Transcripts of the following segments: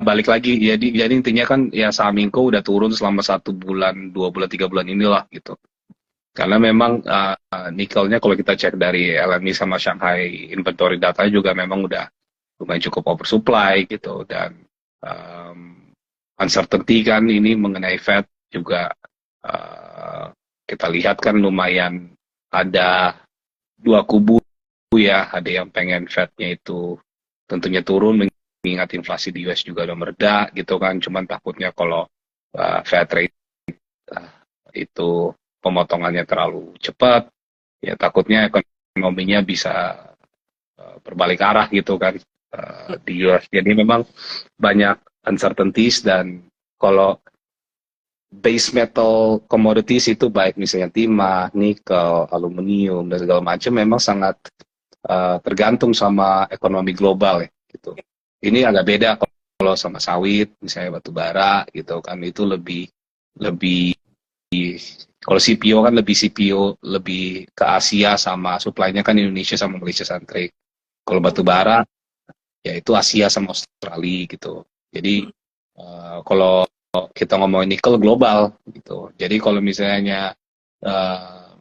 balik lagi jadi intinya kan ya saham Inco udah turun selama 1 bulan, 2 bulan, 3 bulan inilah gitu. Karena memang nikelnya kalau kita cek dari LME sama Shanghai inventory data juga memang udah lumayan cukup oversupply gitu, dan uncertainty kan ini mengenai Fed juga kita lihat kan lumayan ada dua kubu ya, ada yang pengen Fed-nya itu tentunya turun mengingat inflasi di US juga udah mereda gitu kan, cuman takutnya kalau Fed rate itu pemotongannya terlalu cepat, ya takutnya ekonominya bisa berbalik arah gitu kan di US. Jadi memang banyak uncertainties, dan kalau base metal commodities itu baik misalnya timah, nikel, aluminium dan segala macam memang sangat tergantung sama ekonomi global ya gitu. Ini agak beda kalau sama sawit, misalnya batu bara gitu kan, itu lebih kalau CPO kan lebih ke Asia, sama supply-nya kan Indonesia sama Malaysia centric. Kalau batu bara ya itu Asia sama Australia gitu. Jadi kalau kita ngomongin nikel global gitu. Jadi kalau misalnya uh,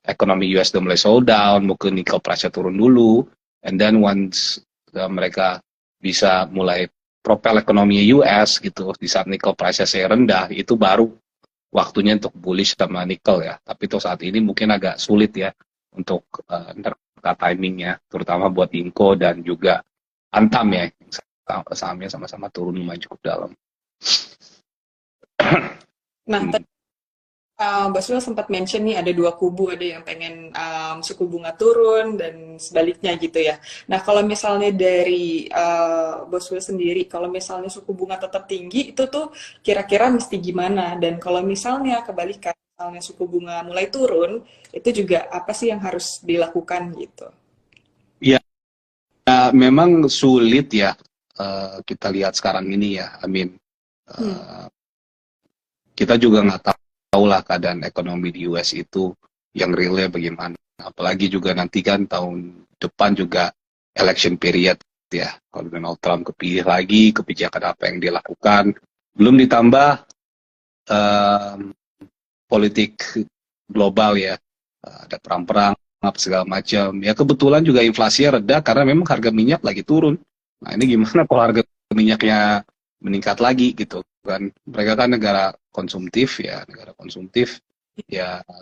ekonomi US udah mulai slow down, mungkin nikel price-nya turun dulu, and then once mereka bisa mulai propel ekonomi US gitu, di saat nikel price-nya rendah, itu baru waktunya untuk bullish sama nikel ya. Tapi tuh saat ini mungkin agak sulit ya untuk timingnya, terutama buat Inco dan juga Antam ya, sahamnya sama-sama turun lumayan cukup dalam. Nah, Mbak Sul sempat mention nih ada dua kubu, ada yang pengen suku bunga turun dan sebaliknya gitu ya. Nah, kalau misalnya dari Bos Sul sendiri, kalau misalnya suku bunga tetap tinggi, itu tuh kira-kira mesti gimana? Dan kalau misalnya kebalikan, misalnya suku bunga mulai turun, itu juga apa sih yang harus dilakukan gitu? Ya, memang sulit ya kita lihat sekarang ini ya, Amin. Kita juga nggak tahu lah keadaan ekonomi di US itu yang realnya bagaimana. Apalagi juga nanti kan tahun depan juga election period ya. Kalau Donald Trump kepilih lagi, kebijakan apa yang dia lakukan. Belum ditambah politik global ya. Ada perang-perang, apa segala macam. Ya kebetulan juga inflasinya reda karena memang harga minyak lagi turun. Nah ini gimana kalau harga minyaknya meningkat lagi gitu kan. Mereka kan negara konsumtif ya,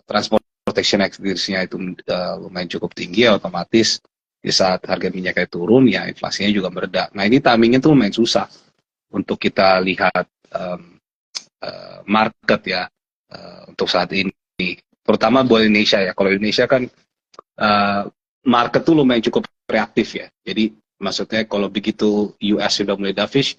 transportation expense-nya itu lumayan cukup tinggi ya, otomatis di saat harga minyaknya turun ya inflasinya juga mereda. Nah ini timingnya tuh lumayan susah untuk kita lihat market ya untuk saat ini, terutama buat Indonesia ya. Kalau Indonesia kan market tuh lumayan cukup reaktif ya, jadi maksudnya kalau begitu US sudah mulai dovish,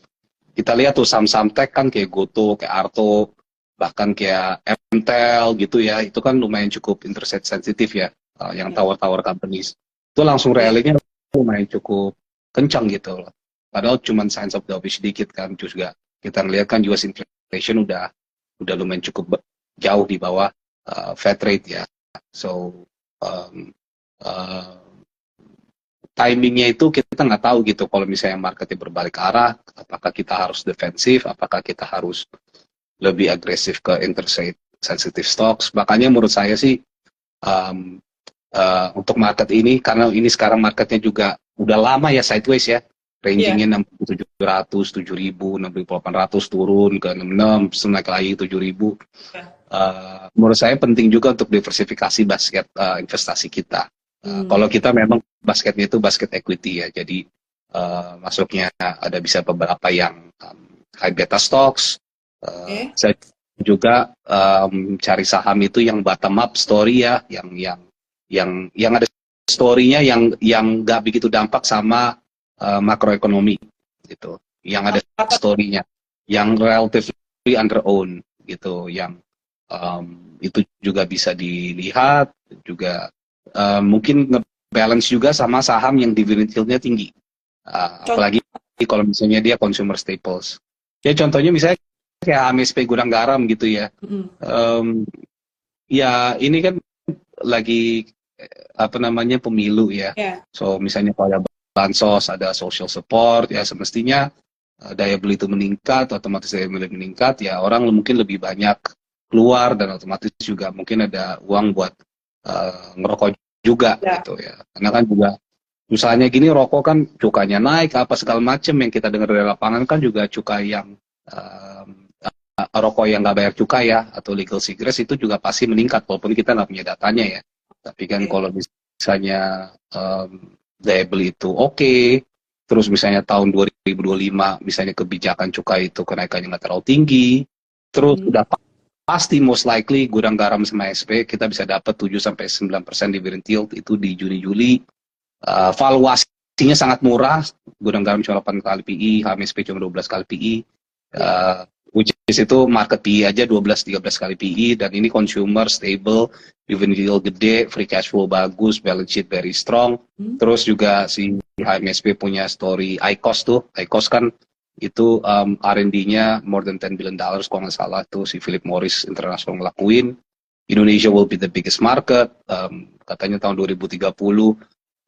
kita lihat tuh saham-saham tech kan kayak Goto, kayak Arto, bahkan kayak Mtel gitu ya, itu kan lumayan cukup interest sensitif ya, yang tower companies. Itu langsung rally-nya lumayan cukup kencang gitu loh. Padahal cuma signs of dovish sedikit kan, juga kita lihat kan US inflation udah lumayan cukup jauh di bawah Fed rate ya. So timingnya itu kita nggak tahu gitu, kalau misalnya marketnya berbalik arah, apakah kita harus defensif, apakah kita harus lebih agresif ke interest rate sensitive stocks. Makanya menurut saya sih untuk market ini, karena ini sekarang marketnya juga udah lama ya sideways ya, rangingnya 6.700, 7.000, 6.800 turun ke 66, naik lagi 7.000. Menurut saya penting juga untuk diversifikasi basket investasi kita. Kalau kita memang basketnya itu basket equity ya, jadi masuknya ada bisa beberapa yang high beta stocks. Saya juga cari saham itu yang bottom up story ya, yang ada story-nya yang nggak begitu dampak sama makroekonomi gitu, yang ada story-nya, yang relatively under own gitu, yang itu juga bisa dilihat juga. Mungkin nge-balance juga sama saham yang dividend yield-nya tinggi, apalagi kalau misalnya dia consumer staples ya, contohnya misalnya kayak MSP Gudang Garam gitu ya. Ya ini kan lagi pemilu ya, so misalnya kalau bansos, ada social support, ya semestinya daya beli itu meningkat, otomatis daya beli meningkat, ya orang mungkin lebih banyak keluar dan otomatis juga mungkin ada uang buat ngerokok juga gitu ya. Karena kan juga misalnya gini, rokok kan cukanya naik, apa segala macam yang kita dengar dari lapangan kan juga cukai yang rokok yang nggak bayar cukai ya, atau legal cigarettes itu juga pasti meningkat, walaupun kita nggak punya datanya ya. Tapi kan kalau misalnya daya beli itu oke, terus misalnya tahun 2025 misalnya kebijakan cukai itu kenaikannya nggak terlalu tinggi, terus udah pasti most likely gudang garam sama SP kita bisa dapat 7-9% dividend yield itu di Juni-Juli. Valuasinya sangat murah, gudang garam cuma 8 kali PE, HMSP cuma 12 kali PE, which is itu market PE aja 12-13 kali PE, dan ini consumer stable, dividend yield gede, free cash flow bagus, balance sheet very strong. Terus juga si HMSP punya story IQOS tuh, IQOS kan itu R&D-nya more than $10 billion kalau nggak salah, tuh si Philip Morris International ngelakuin. Indonesia will be the biggest market, katanya tahun 2030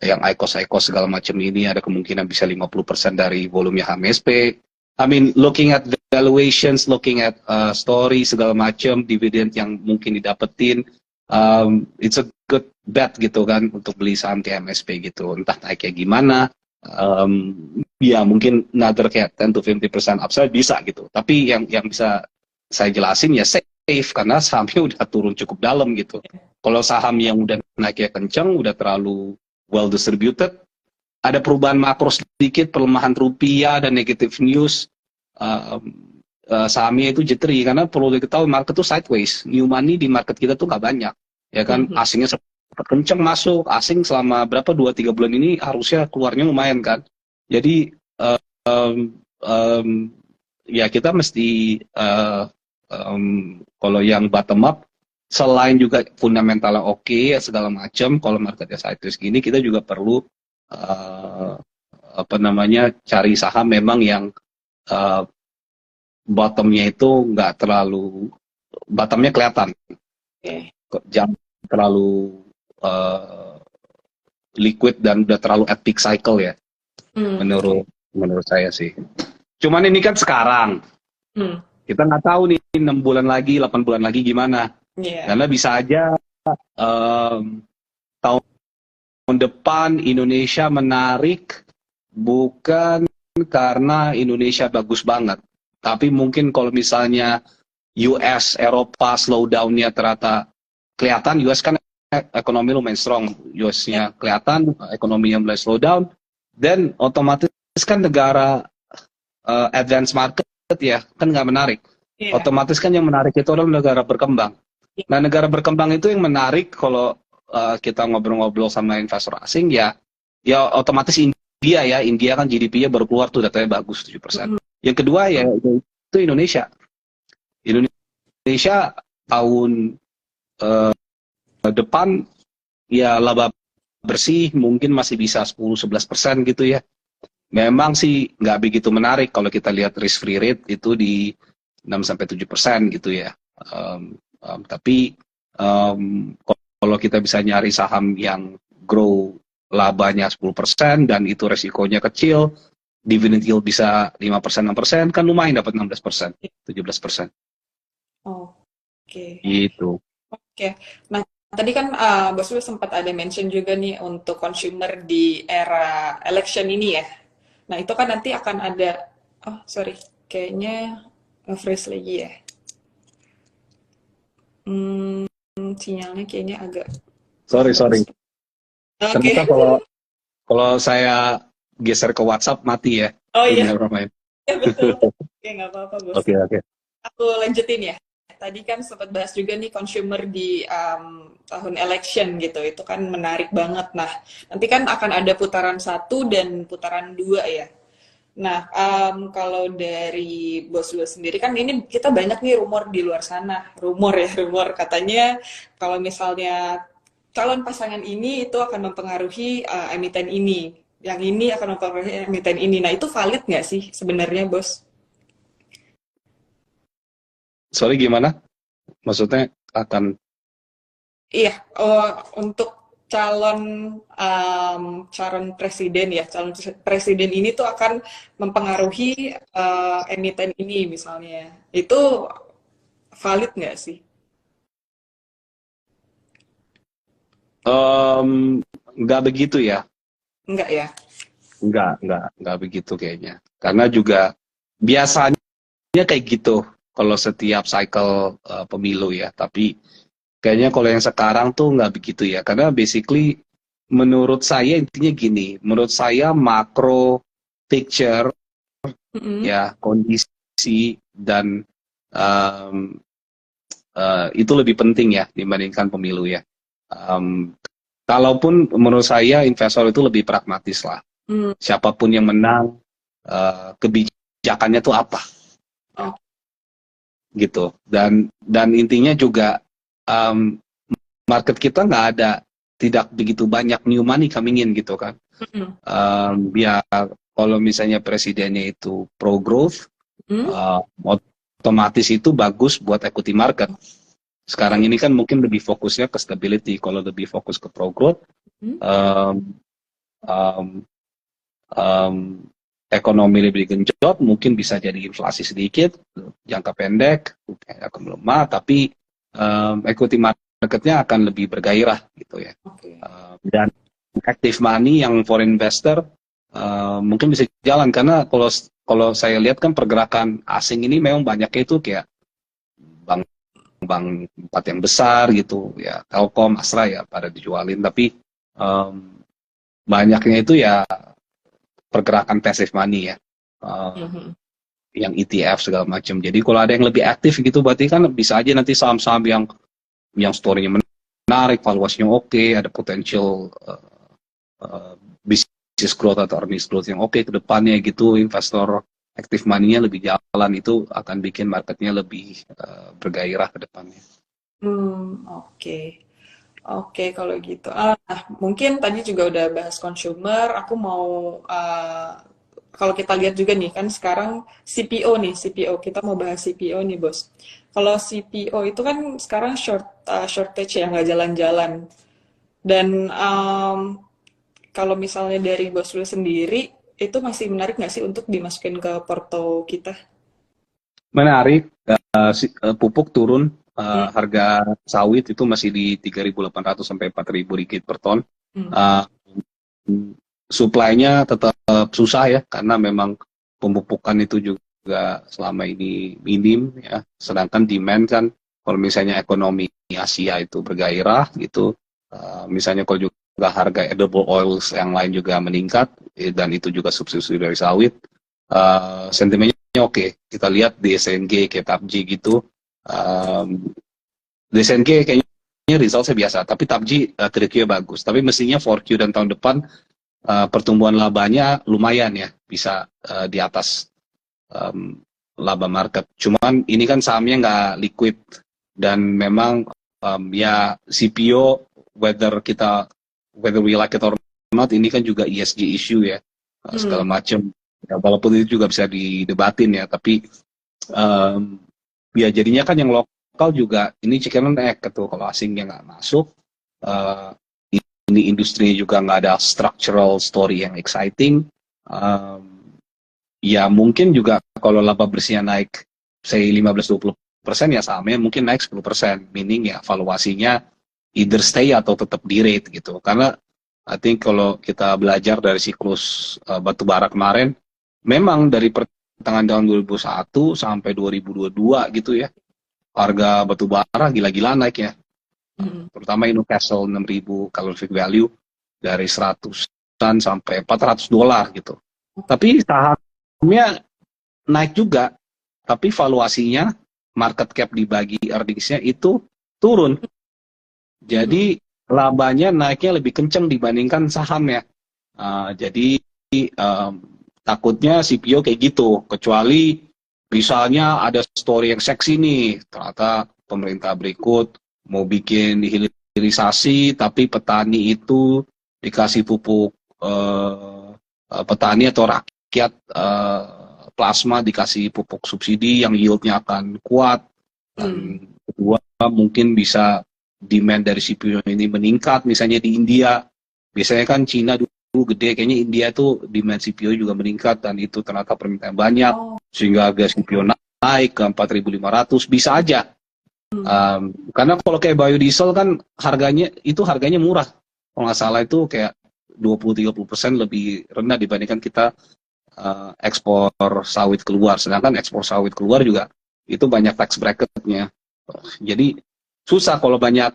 yang IQOS segala macam ini ada kemungkinan bisa 50% dari volumenya HMSP. I mean, looking at valuations, looking at story segala macam, dividend yang mungkin didapetin, it's a good bet gitu kan untuk beli saham HMSP gitu. Entah naiknya gimana, ya mungkin another kayak 10-15% upside bisa gitu. Tapi yang bisa saya jelasin ya safe, karena sahamnya udah turun cukup dalam gitu. Kalau saham yang udah naiknya kencang, udah terlalu well distributed, ada perubahan makro sedikit, pelemahan rupiah dan negative news, sahamnya itu jittery, karena perlu diketahui market itu sideways, new money di market kita tuh nggak banyak, ya kan. Asingnya sempat kencang masuk, asing selama berapa 2-3 bulan ini harusnya keluarnya lumayan kan. Jadi ya kita mesti kalau yang bottom up, selain juga fundamentalnya oke, segala macam, kalau marketnya sideways gini, kita juga perlu cari saham memang yang bottomnya itu nggak terlalu, bottomnya kelihatan, jangan terlalu liquid dan udah terlalu at peak cycle ya, menurut saya sih. Cuman ini kan sekarang, kita nggak tahu nih 6 bulan lagi, 8 bulan lagi gimana. Karena bisa aja tahun depan Indonesia menarik bukan karena Indonesia bagus banget, tapi mungkin kalau misalnya US, Eropa slowdown-nya ternyata kelihatan, US kan ekonomi lumayan strong, US-nya kelihatan ekonominya mulai slowdown, dan otomatis kan negara advanced market ya kan nggak menarik. Otomatis kan yang menarik itu adalah negara berkembang. Nah, negara berkembang itu yang menarik kalau kita ngobrol-ngobrol sama investor asing ya otomatis India kan GDP-nya baru keluar tuh, datanya bagus 7%. Yang kedua ya itu Indonesia tahun depan ya laba bersih mungkin masih bisa 10-11% gitu ya. Memang sih nggak begitu menarik kalau kita lihat risk free rate itu di 6-7% gitu ya. Tapi kalau kita bisa nyari saham yang grow labanya 10% dan itu resikonya kecil, dividend yield bisa 5%-6%, kan lumayan dapat 16%, 17%. Oke. Gitu. Oke. Nah, tadi kan Bos Wi sempat ada mention juga nih untuk consumer di era election ini ya. Nah, itu kan nanti akan ada, kayaknya nge-freeze lagi ya. Sinyalnya kayaknya agak... Sorry. Oke. Ternyata kalau saya geser ke WhatsApp mati ya. Oh iya. Ya betul. Oke, nggak apa-apa, Bos. Oke. Aku lanjutin ya. Tadi kan sempat bahas juga nih consumer di tahun election gitu. Itu kan menarik banget. Nah, nanti kan akan ada putaran 1 dan putaran 2 ya. Nah, kalau dari Bos Wi sendiri kan ini kita banyak nih rumor di luar sana. Rumor katanya kalau misalnya calon pasangan ini itu akan mempengaruhi emiten ini. Yang ini akan mempengaruhi emiten ini. Nah, itu valid nggak sih sebenarnya, Bos? Sorry, gimana? Maksudnya akan... Iya, untuk calon calon presiden ya, calon presiden ini tuh akan mempengaruhi emiten ini misalnya, itu valid nggak sih? Nggak begitu ya. Enggak ya? Nggak begitu kayaknya. Karena juga biasanya kayak gitu kalau setiap cycle pemilu ya. Tapi kayaknya kalau yang sekarang tuh nggak begitu ya. Karena basically menurut saya intinya gini. Menurut saya macro picture ya kondisi dan itu lebih penting ya dibandingkan pemilu ya. Kalaupun menurut saya investor itu lebih pragmatis lah. Siapapun yang menang, kebijakannya tuh apa, gitu. Dan intinya juga market kita tidak begitu banyak new money coming in gitu kan. Ya kalau misalnya presidennya itu pro growth, otomatis itu bagus buat equity market. Sekarang ini kan mungkin lebih fokusnya ke stability. Kalau lebih fokus ke pro growth, ekonomi lebih genjot, mungkin bisa jadi inflasi sedikit, jangka pendek akan melemah, tapi equity marketnya akan lebih bergairah gitu ya. Dan active money yang foreign investor mungkin bisa jalan, karena kalau saya lihat kan pergerakan asing ini memang banyaknya itu kayak bank 4 yang besar gitu ya, Telkom, Astra ya pada dijualin, tapi banyaknya itu ya pergerakan passive money ya, yang ETF segala macam. Jadi kalau ada yang lebih aktif gitu, berarti kan bisa aja nanti saham-saham yang story-nya menarik, valuasinya oke, ada potensial business growth atau earnings growth yang oke ke depannya gitu, investor active money-nya lebih jalan, itu akan bikin marketnya lebih bergairah ke depannya. Oke, kalau gitu. Nah, mungkin tadi juga udah bahas consumer. Aku mau, kalau kita lihat juga nih, kan sekarang CPO nih, CPO. Kita mau bahas CPO nih, Bos. Kalau CPO itu kan sekarang shortage ya, nggak jalan-jalan. Dan kalau misalnya dari Bos lu sendiri, itu masih menarik nggak sih untuk dimasukin ke porto kita? Menarik, pupuk turun, harga sawit itu masih di 3.800 sampai 4.000 ringgit per ton. Supply-nya tetap susah ya, karena memang pemupukan itu juga selama ini minim ya. Sedangkan demand kan, kalau misalnya ekonomi Asia itu bergairah gitu, misalnya kalau juga harga edible oils yang lain juga meningkat, dan itu juga substitusi dari sawit, sentimennya oke. Kita lihat di SNG kayak PUBG gitu, di SNG kayaknya resultnya biasa, tapi PUBG 3Q bagus. Tapi mestinya 4Q dan tahun depan pertumbuhan labanya lumayan ya, bisa di atas laba market. Cuman ini kan sahamnya nggak liquid, dan memang ya CPO, whether we like it or not, ini kan juga ESG issue ya, segala macam. Ya, walaupun itu juga bisa didebatin ya, tapi ya jadinya kan yang lokal juga ini chicken and egg gitu. Kalau asingnya nggak masuk, ini industri juga nggak ada structural story yang exciting, ya mungkin juga kalau laba bersihnya naik say 15-20%, ya sahamnya mungkin naik 10%, meaning ya valuasinya either stay atau tetap di rate gitu. Karena I think kalau kita belajar dari siklus batu bara kemarin, memang dari pertengahan tahun 2001 sampai 2022 gitu ya, harga batu bara gila-gila naik ya. Terutama Newcastle 6.000 calorific value, dari 100-an sampai $400 gitu. Tapi sahamnya naik juga, tapi valuasinya, market cap dibagi earnings-nya itu turun. Jadi labanya naiknya lebih kenceng dibandingkan sahamnya. Jadi takutnya CPO kayak gitu, kecuali misalnya ada story yang seksi nih, ternyata pemerintah berikut mau bikin hilirisasi, tapi petani itu dikasih pupuk, petani atau rakyat plasma dikasih pupuk subsidi yang yieldnya akan kuat, dan kedua mungkin bisa demand dari CPU ini meningkat, misalnya di India, biasanya kan Cina dulu gede, kayaknya India tuh demand CPU juga meningkat, dan itu ternyata permintaan banyak, sehingga harga CPU naik ke 4.500, bisa aja. Karena kalau kayak biodiesel kan harganya murah, kalau nggak salah itu kayak 20-30% lebih rendah dibandingkan kita ekspor sawit keluar, sedangkan ekspor sawit keluar juga itu banyak tax bracketnya. Jadi susah kalau banyak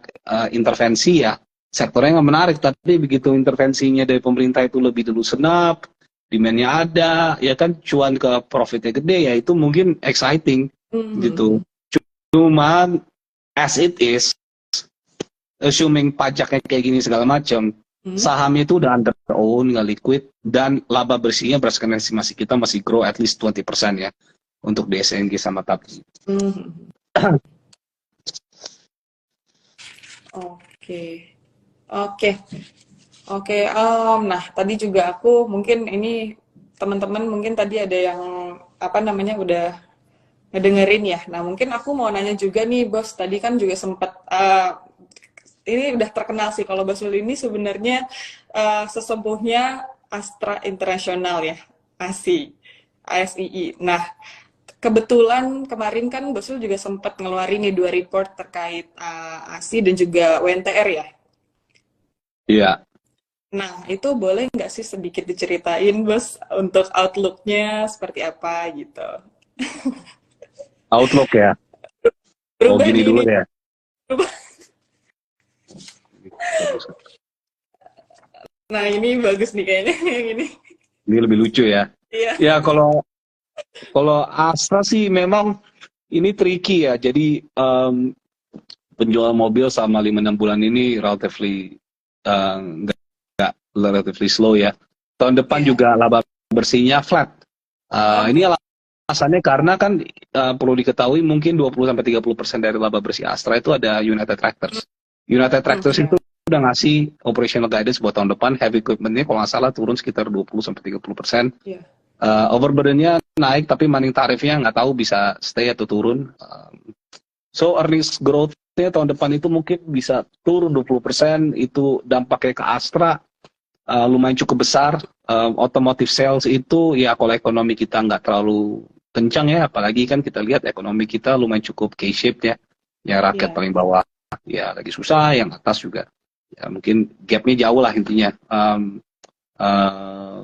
intervensi ya, sektornya nggak menarik, tapi begitu intervensinya dari pemerintah itu lebih dulu senap, demand-nya ada, ya kan cuan ke profitnya gede, ya itu mungkin exciting gitu. Cuman as it is, assuming pajaknya kayak gini segala macam, sahamnya itu udah under own, nggak liquid, dan laba bersihnya berdasarkan estimasi kita masih grow at least 20% ya untuk DSNG sama TAP. Oke. Nah, tadi juga aku mungkin ini teman-teman mungkin tadi ada yang udah ngedengerin ya. Nah, mungkin aku mau nanya juga nih, Bos. Tadi kan juga sempat ini udah terkenal sih kalau Basul ini sebenarnya sesepuhnya Astra International ya, ASII. Nah, kebetulan kemarin kan Basul juga sempat ngeluarin nih 2 report terkait ASI dan juga WNTR ya. Iya. Nah, itu boleh nggak sih sedikit diceritain, Bos, untuk outlook-nya seperti apa gitu? Outlook ya? Oh, gini dulu ya? Nah, ini bagus nih kayaknya yang ini. Ini lebih lucu ya? Iya. Ya, kalau Astra sih memang ini tricky ya. Jadi penjual mobil selama 5-6 bulan ini relatively slow ya. Tahun depan juga laba bersihnya flat. Ini alasannya karena kan perlu diketahui mungkin 20-30% dari laba bersih Astra itu ada United Tractors. United Tractors itu udah ngasih operational guidance buat tahun depan, heavy equipment-nya kalau nggak salah turun sekitar 20-30%. Overburden-nya naik, tapi mining tarifnya nggak tahu bisa stay atau turun. So earnings growth-nya tahun depan itu mungkin bisa turun 20%, itu dampaknya ke Astra lumayan cukup besar. Automotive sales itu ya kalau ekonomi kita nggak terlalu kencang ya, apalagi kan kita lihat ekonomi kita lumayan cukup K-shaped ya. Ya rakyat paling bawah ya lagi susah, yang atas juga ya mungkin gapnya jauh lah intinya.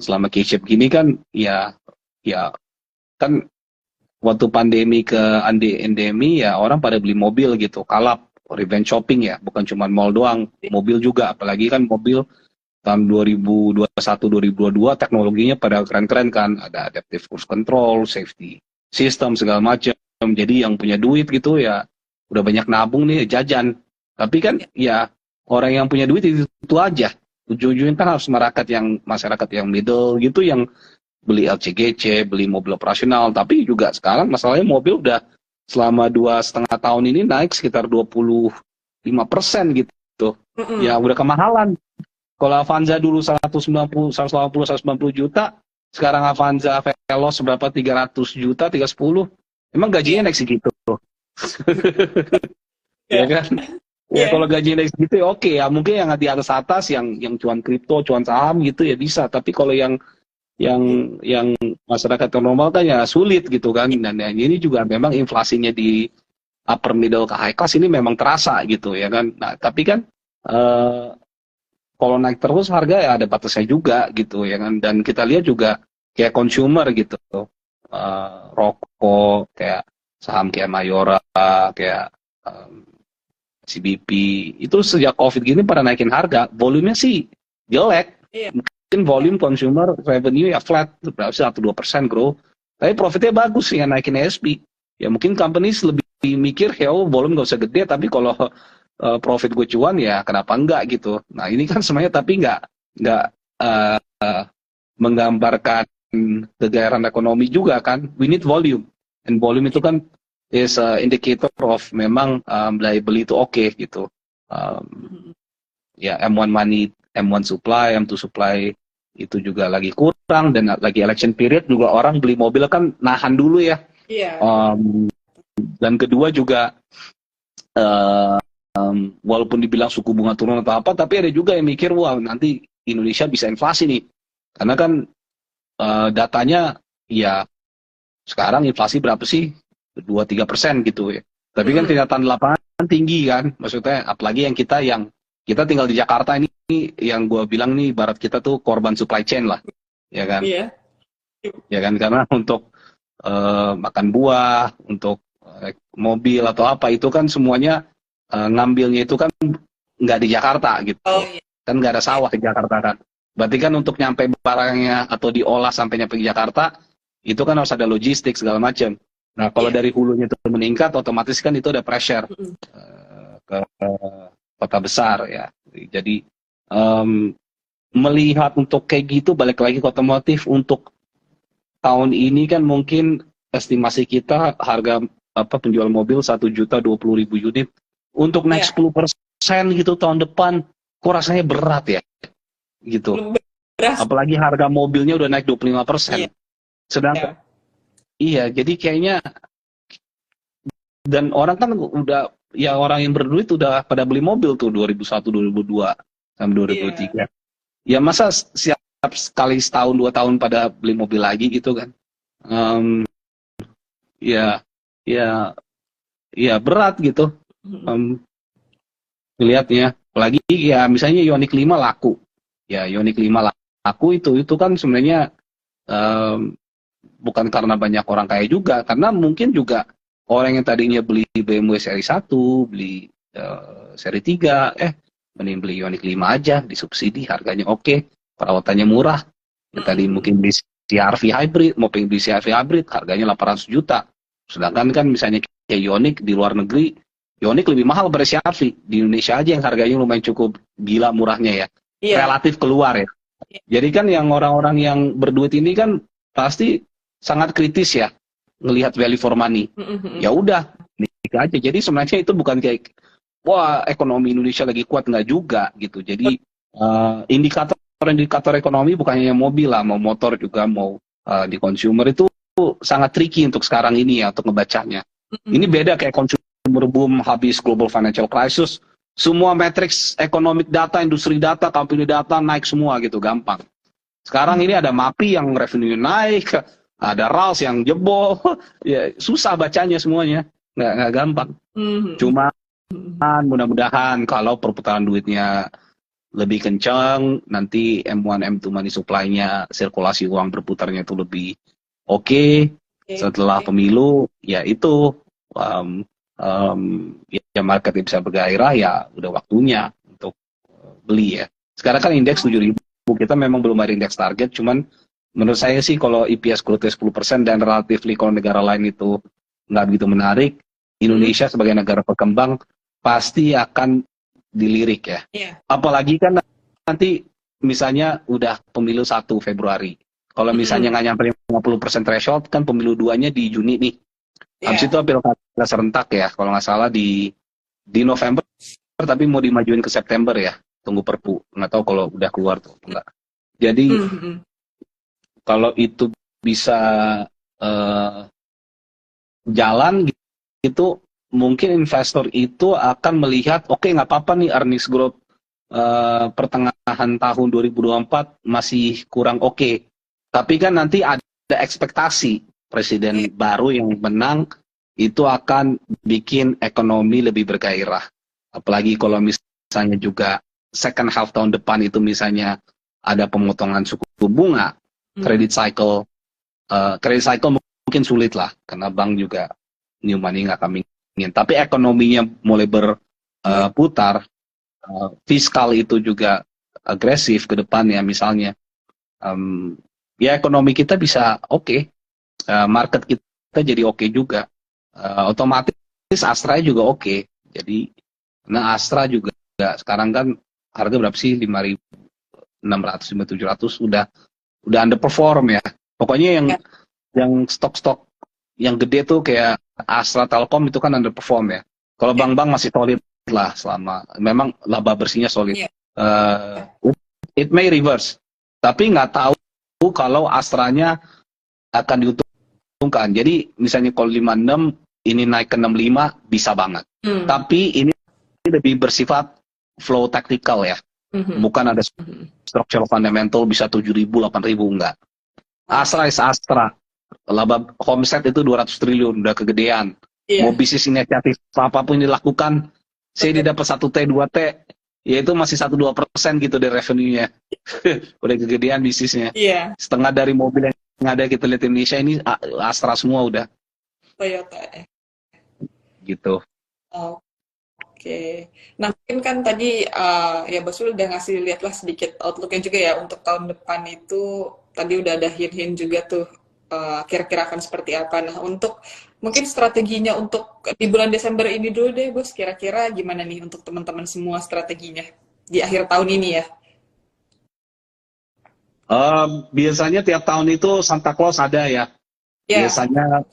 Selama K-shape gini kan ya kan waktu pandemi ke endemi ya orang pada beli mobil gitu, kalap revenge shopping ya, bukan cuma mall doang, mobil juga, apalagi kan mobil tahun 2021-2022 teknologinya pada keren-keren kan, ada adaptive cruise control, safety system segala macam. Jadi yang punya duit gitu ya udah banyak nabung nih jajan. Tapi kan ya orang yang punya duit itu aja. Ujung-ujungnya kan harus masyarakat yang middle gitu yang beli LCGC, beli mobil operasional. Tapi juga sekarang masalahnya mobil udah selama 2,5 tahun ini naik sekitar 25% gitu. Ya udah kemahalan. Kalau Avanza dulu 190 juta, sekarang Avanza Veloz berapa 300 juta, 310. Emang gajinya naik segitu? Ya kan? Ya kalau gaji naik segitu ya oke ya, mungkin yang di atas yang cuan kripto, cuan saham gitu ya bisa, tapi kalau yang masyarakat normal kan ya sulit gitu kan. Dan ini juga memang inflasinya di upper middle ke high class ini memang terasa gitu ya kan. Nah, tapi kan kalau naik terus harga ya ada batasnya juga gitu ya kan. Dan kita lihat juga kayak consumer gitu, rokok, kayak saham kayak Mayora, kayak CBP, itu sejak COVID gini pada naikin harga, volumenya sih jelek. Mungkin volume consumer revenue ya flat, berapa sih 1-2% grow, tapi profitnya bagus ya naikin ASP. Ya mungkin companies lebih mikir ya volume nggak usah gede, tapi kalau profit gue cuan ya kenapa enggak gitu. Nah ini kan semuanya tapi nggak menggambarkan kegairahan ekonomi juga kan. We need volume, and volume itu kan is indicator of memang beli itu oke gitu. Ya M1 money, M1 supply, M2 supply itu juga lagi kurang, dan lagi election period juga orang beli mobil kan nahan dulu ya. Dan kedua juga walaupun dibilang suku bunga turun atau apa, tapi ada juga yang mikir, wah nanti Indonesia bisa inflasi nih. Karena kan datanya ya sekarang inflasi berapa sih? 2-3% gitu ya. Tapi kan kenyataan lapangan tinggi kan. Maksudnya apalagi yang kita tinggal di Jakarta ini yang gue bilang nih, barat kita tuh korban supply chain lah. Ya kan? Iya. Ya kan, karena untuk makan buah, untuk mobil atau apa itu kan semuanya ngambilnya itu kan nggak di Jakarta gitu. Oh, iya. Kan nggak ada sawah di Jakarta kan. Berarti kan untuk nyampe barangnya atau diolah sampai nyampe di Jakarta, itu kan harus ada logistik segala macam. Nah, kalau dari hulunya itu meningkat, otomatis kan itu ada pressure ke kota besar ya. Jadi melihat untuk kayak gitu, balik lagi ke otomotif, untuk tahun ini kan mungkin estimasi kita harga penjual mobil 1.020.000 unit. Untuk naik 10% gitu tahun depan, kok rasanya berat ya, gitu. Apalagi harga mobilnya udah naik 25%. Sedangkan iya, jadi kayaknya, dan orang kan udah, ya orang yang berduit udah pada beli mobil tuh 2001, 2002, sampai 2003. Ya masa siap sekali setahun 2 tahun pada beli mobil lagi gitu kan? Ya berat gitu. Lihatnya. Apalagi ya misalnya Ioniq 5 laku. Ya Ioniq 5 laku itu kan sebenarnya bukan karena banyak orang kaya juga, karena mungkin juga orang yang tadinya beli BMW seri 1, beli seri 3, mending beli Ioniq 5 aja, disubsidi, harganya oke, perawatannya murah. Yang tadi mungkin beli CR-V hybrid, mau pengen beli CR-V hybrid, harganya 800 juta. Sedangkan kan misalnya kayak Ioniq di luar negeri, Ioniq lebih mahal daripada CR-V. Di Indonesia aja yang harganya lumayan cukup gila murahnya ya. Relatif keluar ya. Jadi kan yang orang-orang yang berduit ini kan pasti sangat kritis ya, ngelihat value for money. Ya udah, nikah aja. Jadi sebenarnya itu bukan kayak, wah ekonomi Indonesia lagi kuat, nggak juga gitu. Jadi indikator ekonomi bukan hanya mobil lah, mau motor juga, mau di consumer itu sangat tricky untuk sekarang ini ya, untuk ngebacanya. Ini beda kayak consumer boom habis global financial crisis, semua matriks economic data, industri data, company data naik semua gitu, gampang. Sekarang ini ada MAPI yang revenue naik, ada RALS yang jebol, ya susah bacanya semuanya, nggak gampang. Cuma mudah-mudahan kalau perputaran duitnya lebih kencang, nanti M1, M2 money supply-nya, sirkulasi uang berputarnya itu lebih oke. Setelah pemilu, ya itu ya marketnya bisa bergairah, ya udah waktunya untuk beli ya. Sekarang kan indeks 7.000, kita memang belum ada indeks target, cuman menurut saya sih kalau EPS growth 10% dan relatively kalau negara lain itu nggak begitu menarik, Indonesia sebagai negara berkembang pasti akan dilirik ya. Apalagi kan nanti misalnya udah pemilu 1 Februari. Kalau misalnya nggak nyampe 50% threshold, kan pemilu 2-nya di Juni nih. Habis itu pilkada serentak ya, kalau nggak salah di November, tapi mau dimajuin ke September ya. Tunggu perpu. Nggak tahu kalau udah keluar tuh enggak. Jadi kalau itu bisa jalan gitu, mungkin investor itu akan melihat, oke, nggak apa-apa nih earnings growth pertengahan tahun 2024 masih kurang oke. Tapi kan nanti ada ekspektasi presiden baru yang menang itu akan bikin ekonomi lebih bergairah. Apalagi kalau misalnya juga second half tahun depan itu misalnya ada pemotongan suku bunga, credit cycle mungkin sulit lah, karena bank juga new money nggak kami ingin. Tapi ekonominya mulai berputar, fiskal itu juga agresif ke depannya misalnya. Ya ekonomi kita bisa oke. Market kita jadi oke juga. Otomatis Astra juga oke. Jadi, nah Astra juga sekarang kan harga berapa sih? 5.600, 5.700 udah underperform ya. Pokoknya yang stok-stok yang gede tuh kayak Astra Telkom itu kan underperform ya. Kalau bank-bank masih solid lah, selama memang laba bersihnya solid. It may reverse, tapi nggak tahu kalau Astranya akan diuntungkan. Jadi misalnya kalau 56 ini naik ke 65 bisa banget. Tapi ini lebih bersifat flow tactical ya. Bukan ada structural fundamental bisa 7.000, 8.000, enggak. Astra is Astra. Laba homset itu 200 triliun, udah kegedean. Mau bisnis inisiatif apapun dilakukan, saya dapat 1T, 2T, ya itu masih 1-2% gitu dari revenue-nya. Udah kegedean bisnisnya. Setengah dari mobil yang ada kita lihat di Indonesia ini Astra semua udah. Toyota. Gitu. Oke. Nah, mungkin kan tadi ya Bos Wil udah ngasih lihatlah sedikit outlook-nya juga ya untuk tahun depan itu tadi udah ada hint-hint juga tuh kira-kira akan seperti apa. Nah, untuk mungkin strateginya untuk di bulan Desember ini dulu deh, Bos. Kira-kira gimana nih untuk teman-teman semua strateginya di akhir tahun ini ya? Biasanya tiap tahun itu Santa Claus ada ya. Biasanya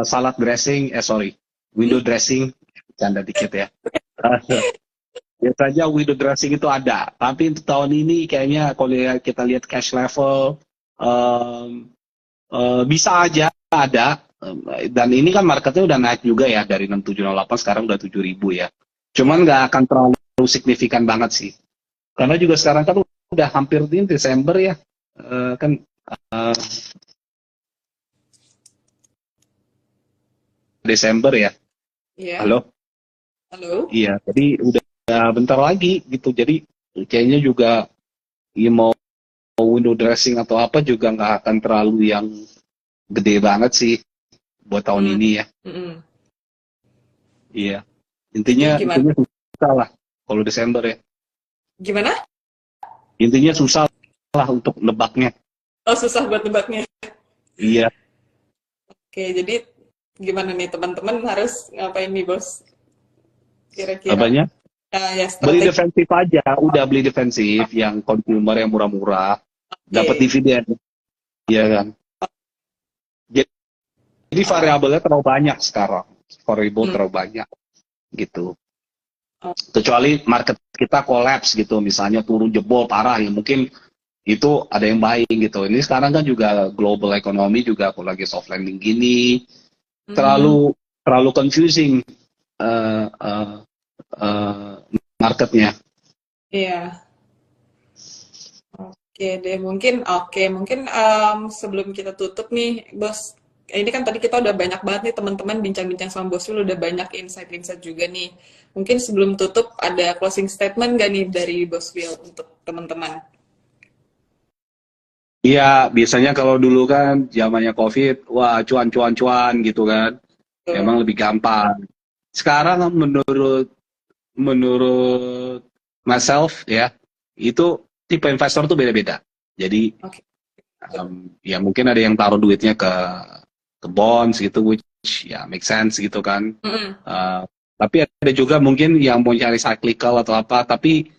salad dressing, window dressing, canda dikit ya. Biasanya window dressing itu ada, tapi untuk tahun ini kayaknya kalau kita lihat cash level bisa aja ada, dan ini kan marketnya udah naik juga ya dari 6.708 sekarang udah 7.000 ya. Cuman nggak akan terlalu signifikan banget sih, karena juga sekarang kan udah hampir di Desember ya, kan Desember ya. Halo? Iya, jadi udah bentar lagi gitu. Jadi kayaknya juga ya mau window dressing atau apa juga nggak akan terlalu yang gede banget sih buat tahun ini ya. Iya. Intinya susah lah kalau Desember ya. Gimana? Intinya susah lah untuk nebaknya. Oh, susah buat nebaknya. Iya. Oke, jadi gimana nih teman-teman harus ngapain nih Bos? Kira-kira. Apanya? Ya, beli defensif aja, udah beli defensif yang consumer yang murah-murah, dapat dividen, iya kan. Jadi variabelnya terlalu banyak sekarang, variabel terlalu banyak, gitu. Kecuali market kita kolaps gitu, misalnya turun jebol parah, ya mungkin itu ada yang baik gitu. Ini sekarang kan juga global economy juga, kalau lagi soft landing gini, terlalu confusing marketnya. Iya. Oke deh, mungkin sebelum kita tutup nih, Bos. Ini kan tadi kita udah banyak banget nih teman-teman bincang-bincang sama Bos Wil, udah banyak insight-insight juga nih. Mungkin sebelum tutup ada closing statement gak nih dari Bos Wil untuk teman-teman? Iya, biasanya kalau dulu kan zamannya COVID, wah cuan gitu kan. Memang lebih gampang. Sekarang menurut myself ya, itu tipe investor tuh beda-beda. Jadi ya mungkin ada yang taruh duitnya ke bonds gitu, which ya make sense gitu kan. Tapi ada juga mungkin yang mau cari cyclical atau apa. Tapi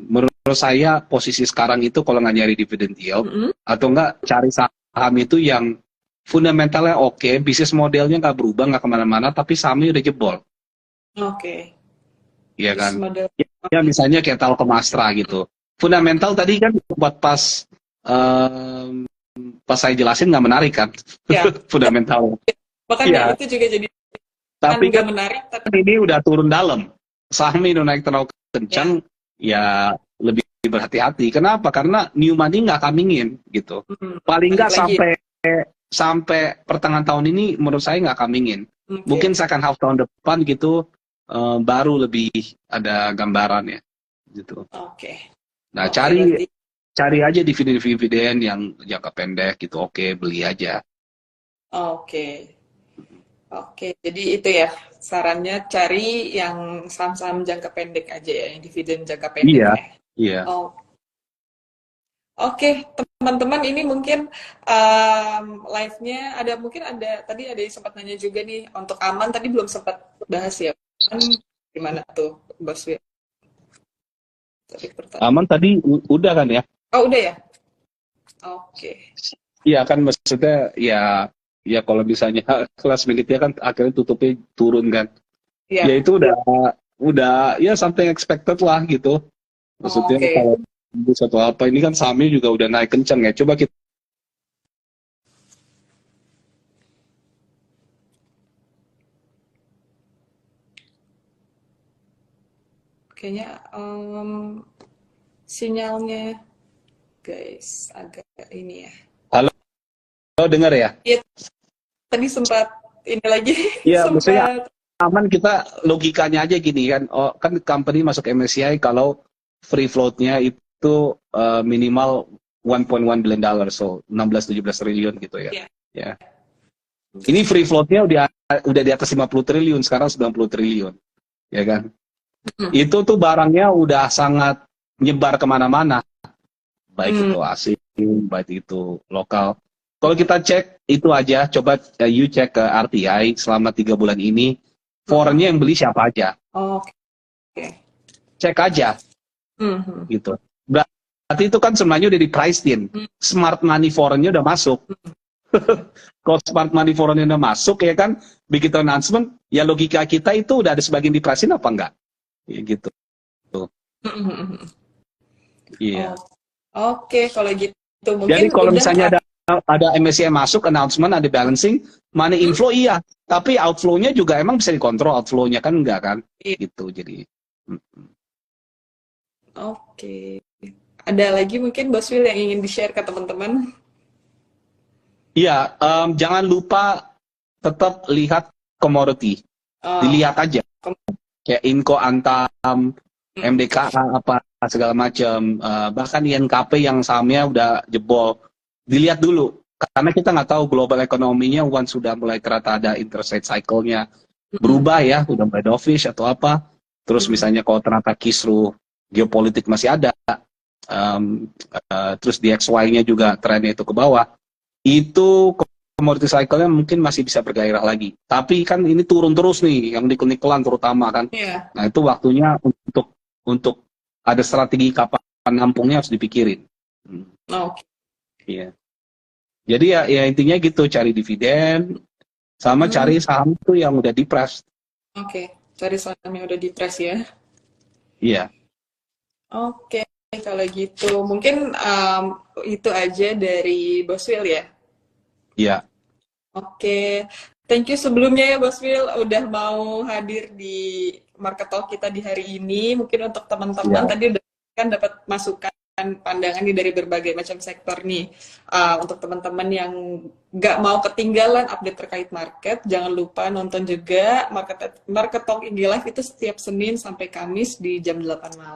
menurut saya posisi sekarang itu kalau nggak nyari dividend yield atau nggak cari saham itu yang fundamentalnya oke, bisnis modelnya nggak berubah, nggak kemana-mana, tapi sahamnya udah jebol. Iya kan? Ya misalnya kayak Telkom Astra gitu. Fundamental tadi kan buat pas saya jelasin nggak menarik kan? Fundamental. Makanya itu juga jadi tapi kan menarik. Ini udah turun dalam. Sahamnya udah naik terlalu kencang, ya lebih berhati-hati. Kenapa? Karena new money nggak coming in gitu. Paling nggak sampai pertengahan tahun ini menurut saya nggak coming in. Mungkin second half tahun depan gitu baru lebih ada gambarannya gitu. Nah, cari aja dividen-dividen yang jangka pendek gitu. Oke, beli aja. Oke, jadi itu ya sarannya cari yang saham-saham jangka pendek aja ya, yang dividen jangka pendek ya. Iya. Oke, teman-teman, ini mungkin live-nya mungkin ada tadi ada yang sempat nanya juga nih untuk aman tadi belum sempat bahas ya. Gimana tuh, Bos Wil? Aman tadi udah kan ya? Oh, udah ya? Oke. Iya kan, maksudnya ya kalau misalnya kelas minute-nya kan akhirnya tutupnya turun kan. Ya itu udah ya something expected lah gitu. Maksudnya kalau satu apa ini kan sahamnya juga udah naik kencang ya. Coba kita Kayaknya sinyalnya guys agak ini ya. Halo, halo, dengar ya? Iya, tadi sempat ini lagi Iya, maksudnya sempat. aman, kita logikanya aja gini kan. Oh, kan company masuk MSCI kalau free float-nya itu minimal 1.1 billion dollar, so 16-17 triliun gitu ya. Iya. Ya. Ini free float-nya udah di atas 50 triliun, sekarang 90 triliun. Ya kan? Itu tuh barangnya udah sangat nyebar kemana-mana. Baik itu asing, baik itu lokal. Kalau kita cek itu aja, coba you cek ke RTI selama 3 bulan ini, foreign-nya yang beli siapa aja. Oke. Cek aja, gitu. Berarti itu kan sebenarnya udah di price in. Smart money foreign-nya udah masuk. Kalau smart money foreign-nya udah masuk, ya kan, begitu announcement, ya logika kita itu udah ada sebagian di price in apa enggak? Ya, gitu. Iya. Oke, kalau gitu mungkin Jadi kalau udah misalnya ada MSCI masuk, announcement, ada balancing, money inflow iya, tapi outflow-nya juga emang bisa dikontrol, outflow-nya kan enggak kan? Gitu, jadi. Oke. Ada lagi mungkin Bos Will yang ingin di-share ke teman-teman? Iya, jangan lupa tetap lihat commodity. Dilihat aja. Kayak Inco, Antam, MDKA, apa segala macam. Bahkan INKP yang sahamnya udah jebol. Dilihat dulu. Karena kita nggak tahu global ekonominya once sudah mulai ternyata ada interest rate cycle-nya berubah ya, udah mulai dovish atau apa. Terus misalnya kalau ternyata kisruh geopolitik masih ada, terus di XY-nya juga trennya itu ke bawah, itu commodity cycle-nya mungkin masih bisa bergairah lagi. Tapi kan ini turun terus nih, yang nikel-nikelan terutama kan. Yeah. Nah itu waktunya untuk ada strategi kapan nampungnya harus dipikirin. Oke. Iya. Jadi ya intinya gitu, cari dividen, sama cari saham itu yang udah di-press. Oke, cari saham yang udah di-press ya. Iya. Oke, kalau gitu mungkin itu aja dari Bos Will ya. Iya. Oke, thank you sebelumnya ya Bos Will udah mau hadir di Market Talk kita di hari ini. Mungkin untuk teman-teman tadi udah kan dapat masukan pandangan nih dari berbagai macam sektor nih. Untuk teman-teman yang nggak mau ketinggalan update terkait market, jangan lupa nonton juga Market Talk IG Live itu setiap Senin sampai Kamis di jam 8 malam.